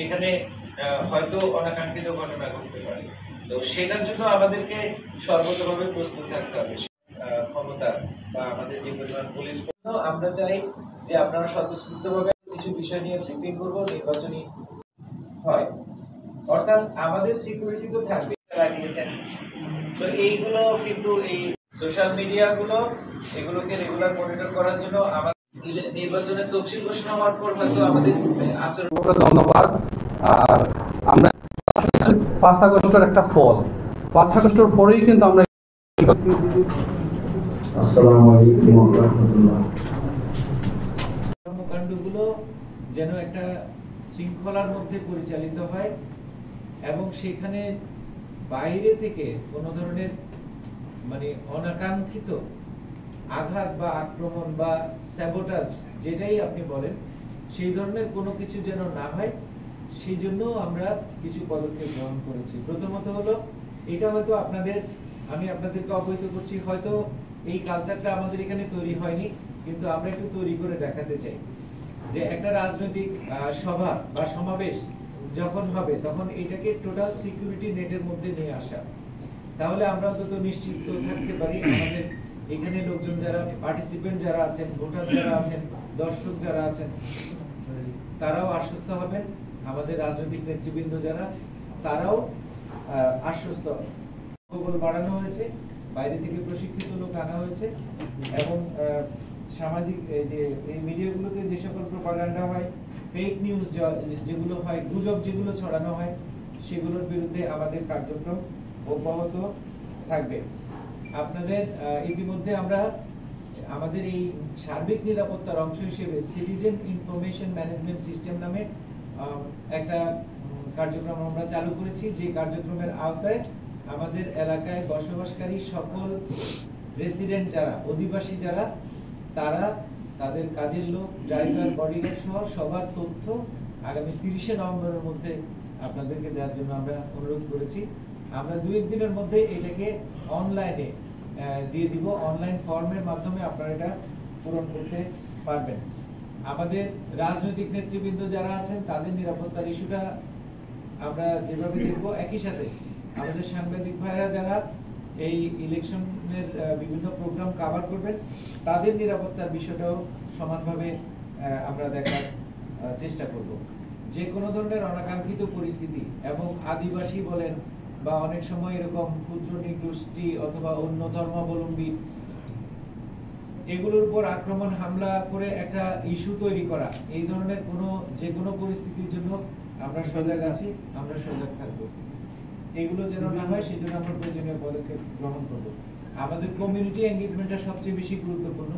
এখানে হয়তো অনাকাঙ্ক্ষিত ঘটনা ঘটতে পারে। তো সেটার জন্য আমাদেরকে সর্বতভাবে প্রস্তুত থাকতে হবে। ক্ষমতা বা আমাদের যে পরিমাণ পুলিশ, আমরা চাই যে আপনারা স্বতঃস্ফূর্তভাবে কিছু বিষয় নিয়ে ব্রিফিং করব নির্বাচনী হয়, অর্থাৎ আমাদের সিকিউরিটি তো থাকবে লাগিয়েছেন। তো এইগুলো কিন্তু এই সোশ্যাল মিডিয়াগুলো এগুলোকে রেগুলার মনিটর করার জন্য আমাদের নির্বাচনের তফসিল ঘোষণা হওয়ার পর হয়তো আমাদের আচরণ। ধন্যবাদ। আর আমরা 5 আগস্টের একটা ফল, 5 আগস্টের পরেই কিন্তু আমরা আসসালামু আলাইকুম ওয়া রাহমাতুল্লাহ। কর্মকাণ্ডগুলো যেন একটা শৃঙ্খলার মধ্যে পরিচালিত হয় এবং সেখানে বাইরে থেকে কোনো ধরনের মানে অনাকাঙ্ক্ষিত আঘাত বা আক্রমণ বা স্যাবোটাজ যেটাই আপনি বলেন সেই ধরনের কোনো কিছু যেন না হয়, সেই জন্য আমরা কিছু পদক্ষেপ গ্রহণ করেছি। প্রথমত হলো এটা হয়তো আমি আপনাদেরকে অবহিত করছি, হয়তো এই কালচারটা আমাদের এখানে তৈরি হয়নি, কিন্তু আমরা একটু তৈরি করে দেখাতে চাই যে একটা রাজনৈতিক সভা বা সমাবেশ যখন হবে তখন এটাকে টোটাল সিকিউরিটি নেটের মধ্যে নিয়ে আসা। তাহলে আমরা অন্তত নিশ্চিত থাকতে পারি আমাদের এখানে লোকজন যারা পার্টিসিপেন্ট যারা আছেন, ভোটার যারা আছেন, দর্শক যারা আছেন, তারাও আশ্বস্ত হবেন, আমাদের রাজনৈতিক নেতৃবৃন্দ যারা তারাও আশ্বস্ত। খবর বাড়ানো হয়েছে, বাইরে থেকে প্রশিক্ষিত লোক আনা হয়েছে এবং সামাজিক যে এই মিডিয়াগুলোতে যে সকল প্রপাগান্ডা হয়, ফেক নিউজ যেগুলো হয়, গুজব যেগুলো ছড়ানো হয়, সেগুলোর বিরুদ্ধে আমাদের কার্যক্রম অব্যাহত থাকবে। আপনাদের ইতিমধ্যে আমরা আমাদের এই সার্বিক নিরাপত্তার অংশ হিসেবে সিটিজেন ইনফরমেশন ম্যানেজমেন্ট সিস্টেম নামে একটা কার্যক্রম আমরা চালু করেছি, যে কার্যক্রমের আওতায় আমাদের এলাকায় বসবাসকারী সকল রেসিডেন্ট যারা, অধিবাসী যারা, তারা তাদের কাজের লোক, ড্রাইভার, বডিগার্ড সহ সবার তথ্য আগামী 30শে নভেম্বরের মধ্যে আপনাদেরকে দেওয়ার জন্য আমরা অনুরোধ করেছি। আমরা 2-1 দিনের মধ্যে এটাকে অনলাইনে দিয়ে দিব, অনলাইন ফর্মের মাধ্যমে আপনারা এটা পূরণ করতে পারবেন। আমাদের রাজনৈতিক নেতৃবৃন্দ যারা আছেন তাদের নিরাপত্তার ইস্যুটা আমরা যেভাবে দেখব, একই সাথে আমাদের সাংবাদিক ভাইরা যারা এই ইলেকশনের বিভিন্ন প্রোগ্রাম কভার করবেন তাদের নিরাপত্তার বিষয়টাও সমানভাবে আমরা দেখার চেষ্টা করব। যে কোনো ধরনের অনাকাঙ্ক্ষিত পরিস্থিতি এবং আদিবাসী বলেন বা অনেক সময় এরকম ক্ষুদ্র নিগোষ্ঠী অথবা অন্য ধর্মাবলম্বী এগুলোর উপর আক্রমণ হামলা করে একটা ইস্যু তৈরি করা, এই ধরনের যে কোনো পরিস্থিতির জন্য আমরা সজাগ আছি, আমরা সজাগ থাকবো। এগুলো যেন না হয় সেজন্য আমরা প্রয়োজনীয় পদক্ষেপ গ্রহণ করব। আমাদের কমিউনিটি এনগেজমেন্টটা সবচেয়ে বেশি গুরুত্বপূর্ণ।